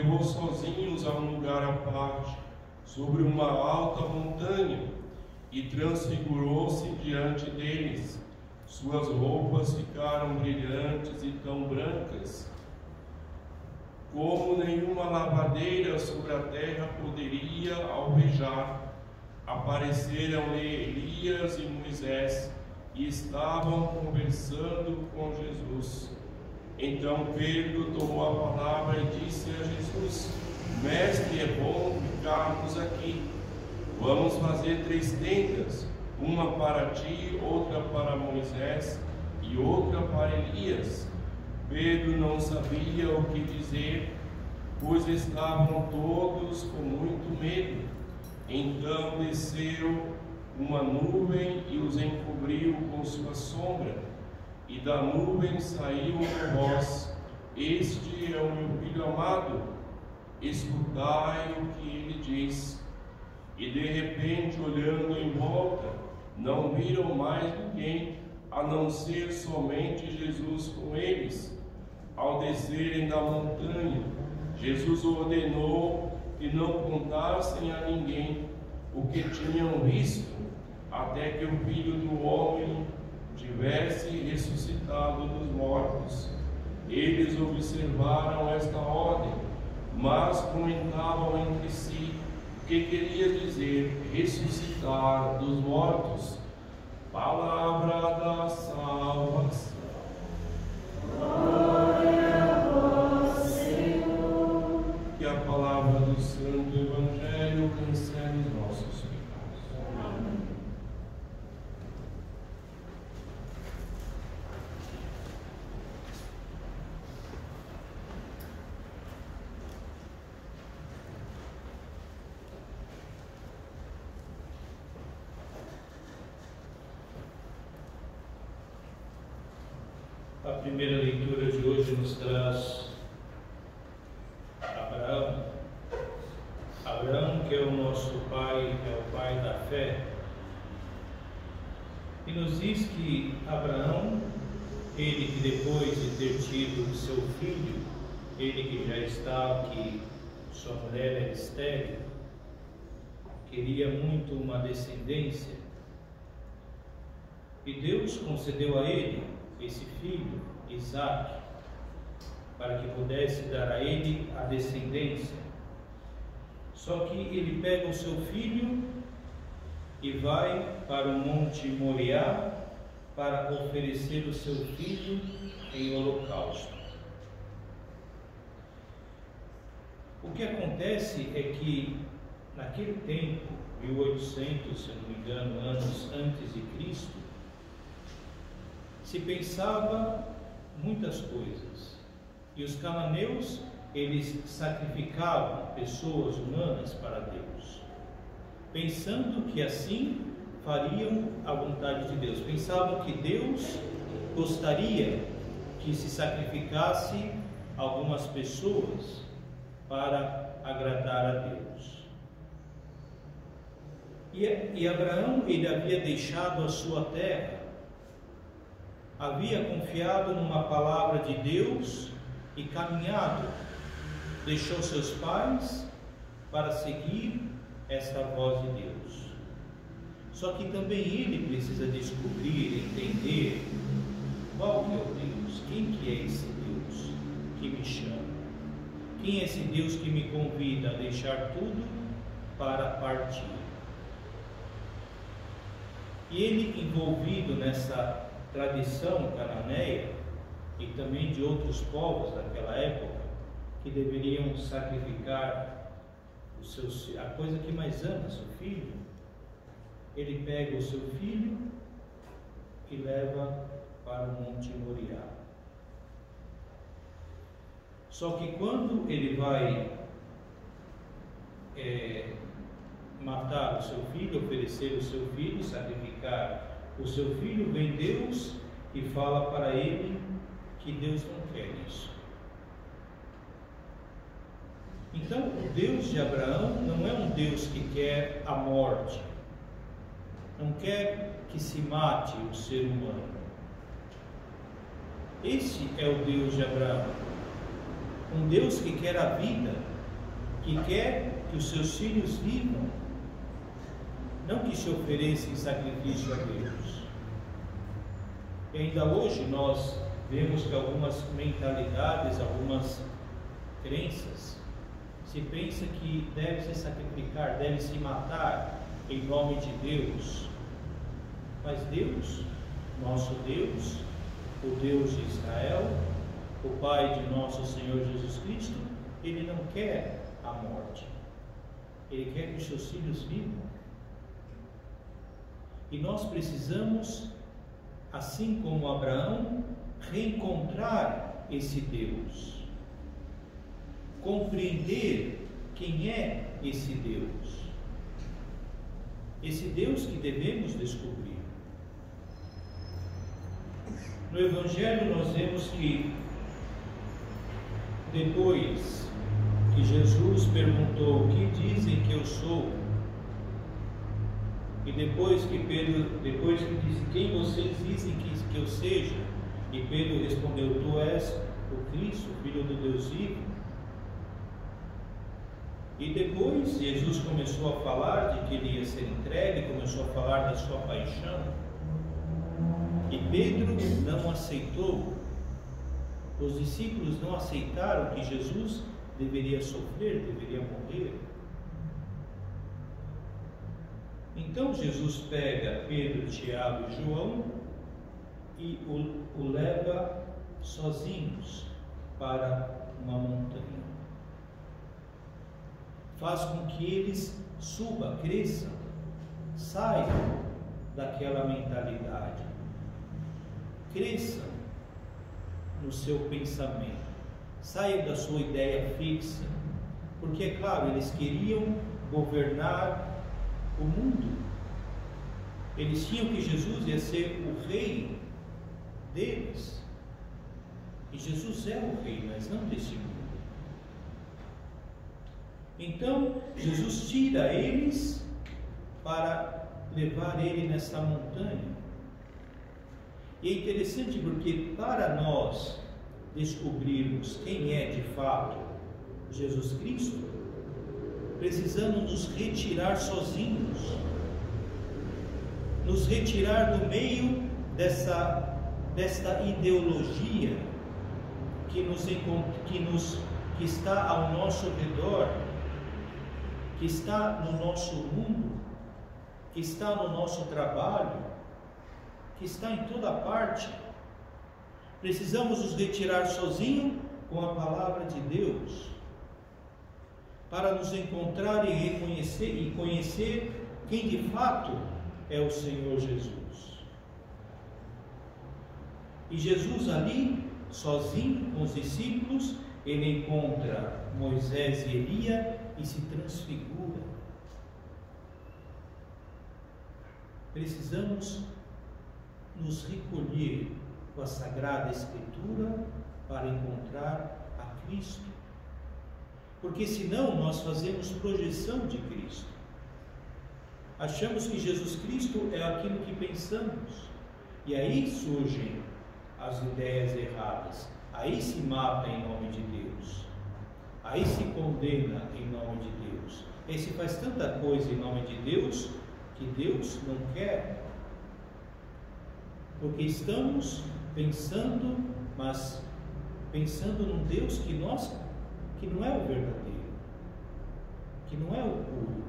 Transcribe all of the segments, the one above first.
levou sozinhos a um lugar à parte, sobre uma alta montanha, e transfigurou-se diante deles. Suas roupas ficaram brilhantes e tão brancas como nenhuma lavadeira sobre a terra poderia alvejar. Apareceram-lhe Elias e Moisés e estavam conversando com Jesus. Então Pedro tomou a palavra e disse a Jesus: Mestre, é bom ficarmos aqui. Vamos fazer 3 tendas, uma para ti, outra para Moisés e outra para Elias. Pedro não sabia o que dizer, pois estavam todos com muito medo. Então desceu uma nuvem e os encobriu com sua sombra, e da nuvem saiu uma voz: Este é o meu filho amado, escutai o que ele diz. E de repente, olhando em volta, não viram mais ninguém, a não ser somente Jesus com eles. Ao descerem da montanha, Jesus ordenou que não contassem a ninguém o que tinham visto, até que o Filho do Homem tivesse ressuscitado dos mortos. Eles observaram esta ordem, mas comentavam entre si o que queria dizer ressuscitar dos mortos. Palavra da salvação. Glória a vós, Senhor. Que a palavra do Santo Evangelho cancele os nossos pecados. Amém. A primeira leitura de hoje nos traz Abraão. Abraão, que é o nosso pai, é o pai da fé. E nos diz que Abraão, ele que depois de ter tido o seu filho, ele que já está, que sua mulher era estéril, queria muito uma descendência. E Deus concedeu a ele esse filho, Isaque, para que pudesse dar a ele a descendência. Só que ele pega o seu filho e vai para o Monte Moriá para oferecer o seu filho em holocausto. O que acontece é que naquele tempo, 1800, se não me engano, anos antes de Cristo, se pensava muitas coisas, e os cananeus, eles sacrificavam pessoas humanas para Deus, pensando que assim fariam a vontade de Deus. Pensavam que Deus gostaria que se sacrificasse algumas pessoas para agradar a Deus. E Abraão, ele havia deixado a sua terra, havia confiado numa palavra de Deus e caminhado, deixou seus pais para seguir esta voz de Deus. Só que também ele precisa descobrir, entender qual que é o Deus, quem que é esse Deus que me chama, quem é esse Deus que me convida a deixar tudo para partir. E ele, envolvido nessa tradição cananeia e também de outros povos daquela época, que deveriam sacrificar a coisa que mais ama, seu filho, ele pega o seu filho e leva para o Monte Moriá. Só que quando ele vai matar o seu filho, oferecer o seu filho, sacrificar o seu filho, vem Deus e fala para ele que Deus não quer isso. Então, o Deus de Abraão não é um Deus que quer a morte, não quer que se mate o ser humano. Esse é o Deus de Abraão, um Deus que quer a vida que quer que os seus filhos vivam, não que se ofereça em sacrifício a Deus. E ainda hoje nós vemos que algumas mentalidades, algumas crenças, se pensa que deve se sacrificar, deve se matar em nome de Deus. Mas Deus, nosso Deus, o Deus de Israel, o Pai de nosso Senhor Jesus Cristo, Ele não quer a morte. Ele quer que os seus filhos vivam. E nós precisamos, assim como Abraão, reencontrar esse Deus. Compreender quem é esse Deus. Esse Deus que devemos descobrir. No Evangelho nós vemos que depois que Jesus perguntou: o que dizem que eu sou? E depois que disse: quem vocês dizem que eu seja? E Pedro respondeu: tu és o Cristo, Filho do Deus vivo. E depois Jesus começou a falar de que ele ia ser entregue, começou a falar da sua paixão. E Pedro não aceitou, os discípulos não aceitaram que Jesus deveria sofrer, deveria morrer. Então Jesus pega Pedro, Tiago e João e o leva sozinhos para uma montanha. Faz com que eles subam, cresçam, saiam daquela mentalidade, cresçam no seu pensamento, saiam da sua ideia fixa, porque é claro, eles queriam governar o mundo, eles tinham que Jesus ia ser o rei deles, e Jesus é o rei, mas não desse mundo. Então Jesus tira eles para levar ele nessa montanha. E é interessante porque para nós descobrirmos quem é de fato Jesus Cristo, precisamos nos retirar sozinhos, nos retirar do meio desta ideologia que está ao nosso redor, que está no nosso mundo, que está no nosso trabalho, que está em toda parte. Precisamos nos retirar sozinho com a palavra de Deus, para nos encontrar e reconhecer e conhecer quem de fato é o Senhor Jesus. E Jesus ali, sozinho com os discípulos, ele encontra Moisés e Elias e se transfigura. Precisamos nos recolher com a Sagrada Escritura para encontrar a Cristo, porque senão nós fazemos projeção de Cristo, achamos que Jesus Cristo é aquilo que pensamos, e aí surgem as ideias erradas, aí se mata em nome de Deus, aí se condena em nome de Deus, aí se faz tanta coisa em nome de Deus que Deus não quer, porque estamos pensando, mas pensando num Deus que não é o verdadeiro, que não é o puro,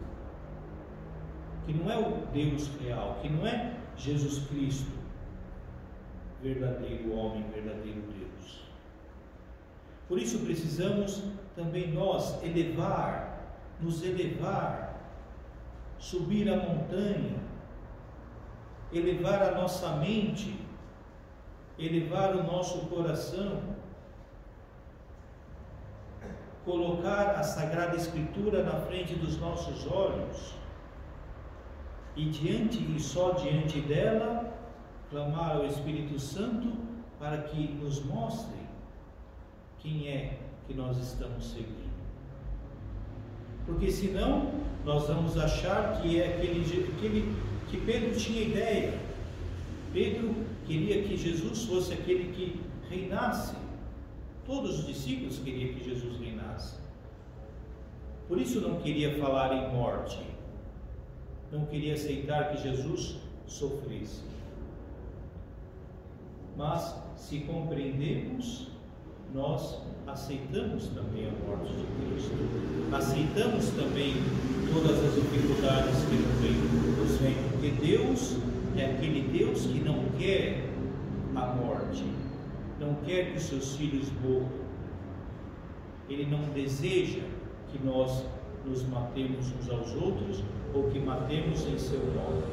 que não é o Deus real, que não é Jesus Cristo, verdadeiro homem, verdadeiro Deus. Por isso precisamos também nós nos elevar, subir a montanha, elevar a nossa mente, elevar o nosso coração, colocar a Sagrada Escritura na frente dos nossos olhos e só diante dela clamar ao Espírito Santo para que nos mostre quem é que nós estamos seguindo. Porque senão nós vamos achar que é que Pedro tinha ideia. Pedro queria que Jesus fosse aquele que reinasse. Todos os discípulos queriam que Jesus reinasse. Por isso não queria falar em morte, não queria aceitar que Jesus sofresse. Mas, se compreendemos, nós aceitamos também a morte de Cristo, aceitamos também todas as dificuldades que nos vêm, porque Deus é aquele Deus que não quer a morte, não quer que os seus filhos morram. Ele não deseja que nós nos matemos uns aos outros ou que matemos em seu nome.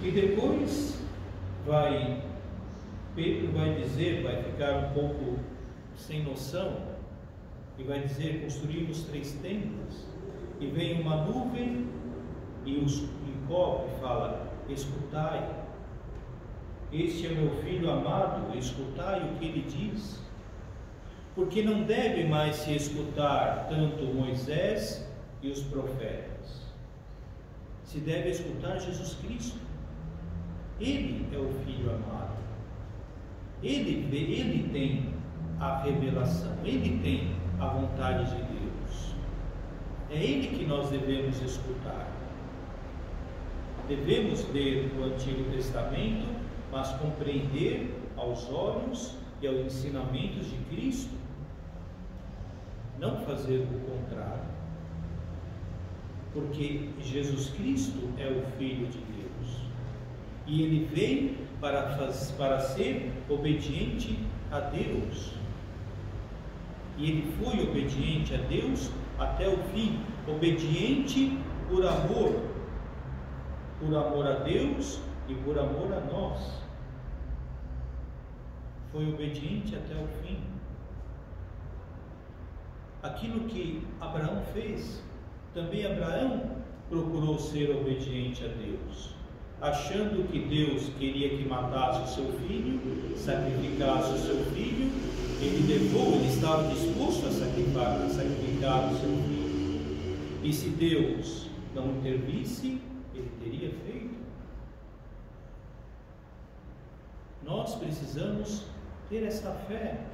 E depois Pedro vai dizer, vai ficar um pouco sem noção, e vai dizer: construímos 3 tendas, e vem uma nuvem e os encobre, fala: escutai, este é meu filho amado, escutai o que ele diz. Porque não deve mais se escutar tanto Moisés e os profetas, se deve escutar Jesus Cristo. Ele é o Filho amado, ele tem a revelação, ele tem a vontade de Deus, é ele que nós devemos escutar. Devemos ler o Antigo Testamento, mas compreender aos olhos e aos ensinamentos de Cristo, não fazer o contrário, porque Jesus Cristo é o Filho de Deus e ele veio para ser obediente a Deus, e ele foi obediente a Deus até o fim, obediente por amor a Deus e por amor a nós. Foi obediente até o fim. Aquilo que Abraão fez, também Abraão procurou ser obediente a Deus, achando que Deus queria que matasse o seu filho, sacrificasse o seu filho. Ele estava disposto a sacrificar o seu filho, e se Deus não intervisse, ele teria feito. Nós precisamos ter esta fé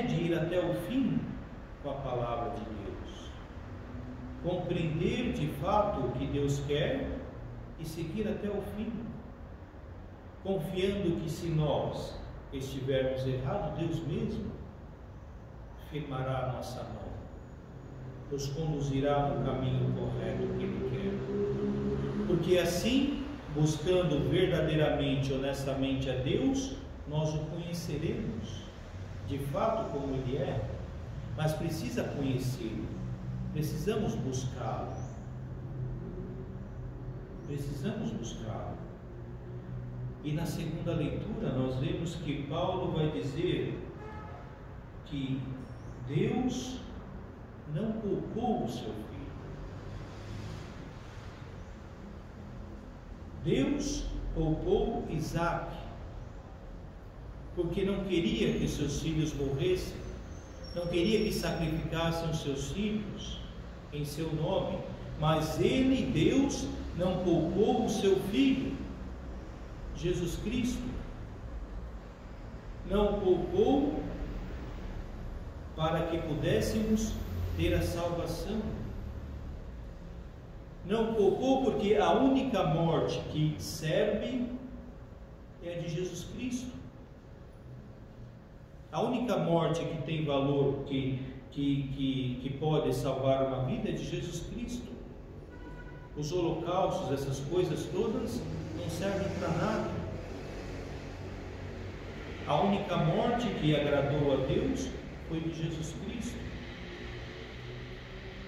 de ir até o fim com a palavra de Deus, compreender de fato o que Deus quer e seguir até o fim, confiando que se nós estivermos errados, Deus mesmo firmará a nossa mão, nos conduzirá no caminho correto que Ele quer, porque assim, buscando verdadeiramente, honestamente a Deus, nós o conheceremos de fato como Ele é. Mas precisa conhecê-lo, precisamos buscá-lo, E na segunda leitura nós vemos que Paulo vai dizer que Deus não poupou o seu filho. Deus poupou Isaque, porque não queria que seus filhos morressem, não queria que sacrificassem os seus filhos em seu nome, mas ele, Deus, não poupou o seu filho, Jesus Cristo, não poupou para que pudéssemos ter a salvação. Não poupou porque a única morte que serve é a de Jesus Cristo. A única morte que tem valor, que pode salvar uma vida, é de Jesus Cristo. Os holocaustos, essas coisas todas, não servem para nada. A única morte que agradou a Deus foi de Jesus Cristo.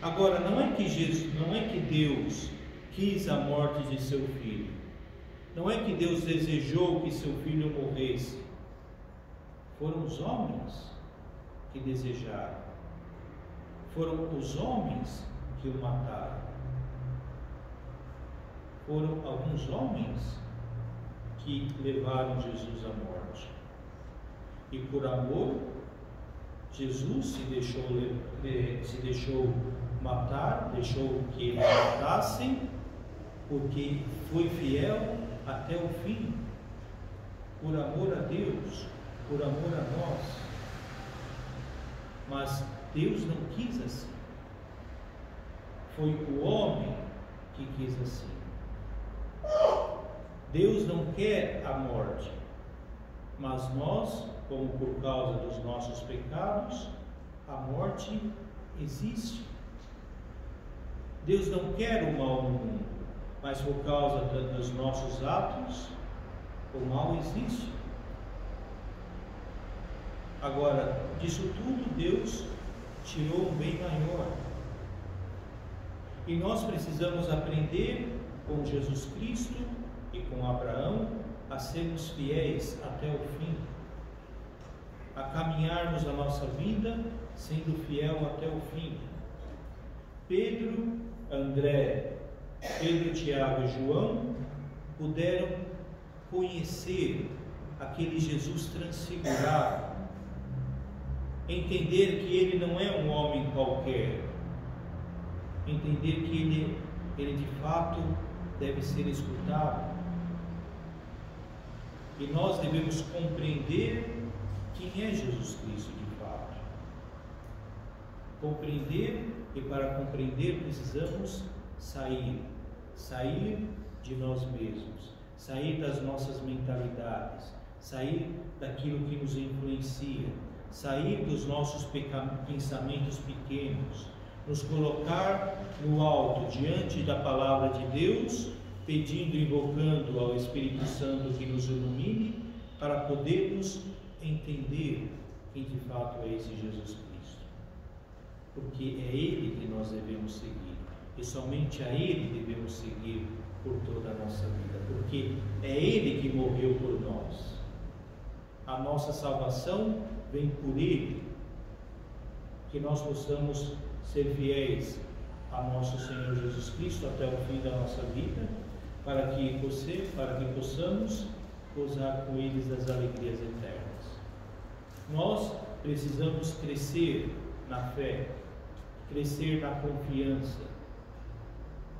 Agora, não é que Deus quis a morte de seu filho, não é que Deus desejou que seu filho morresse. Foram os homens que desejaram, foram os homens que o mataram, foram alguns homens que levaram Jesus à morte, e por amor Jesus se deixou matar, deixou que eles matassem, porque foi fiel até o fim, por amor a Deus, por amor a nós. mas Deus não quis assim. Foi o homem que quis assim. Deus não quer a morte, mas nós, como por causa dos nossos pecados, a morte existe. Deus não quer o mal no mundo, mas por causa dos nossos atos, o mal existe. Agora, disso tudo, Deus tirou um bem maior. E nós precisamos aprender com Jesus Cristo e com Abraão a sermos fiéis até o fim, a caminharmos a nossa vida sendo fiel até o fim. Pedro, André, Tiago e João puderam conhecer aquele Jesus transfigurado, entender que ele não é um homem qualquer, entender que ele de fato deve ser escutado. E nós devemos compreender quem é Jesus Cristo de fato. Compreender, e para compreender precisamos sair de nós mesmos, sair das nossas mentalidades, sair daquilo que nos influencia, sair dos nossos pensamentos pequenos, nos colocar no alto, diante da palavra de Deus, pedindo, invocando ao Espírito Santo que nos ilumine, para podermos entender quem de fato é esse Jesus Cristo. Porque é Ele que nós devemos seguir, e somente a Ele devemos seguir por toda a nossa vida, porque é Ele que morreu por nós. A nossa salvação vem por Ele, que nós possamos ser fiéis a nosso Senhor Jesus Cristo até o fim da nossa vida, para que possamos gozar com eles das alegrias eternas. Nós precisamos crescer na fé, crescer na confiança,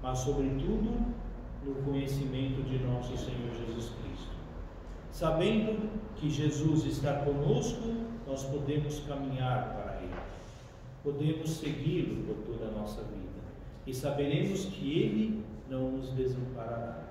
mas sobretudo no conhecimento de nosso Senhor Jesus Cristo. Sabendo que Jesus está conosco, nós podemos caminhar para Ele, podemos segui-lo por toda a nossa vida, e saberemos que Ele não nos desamparará.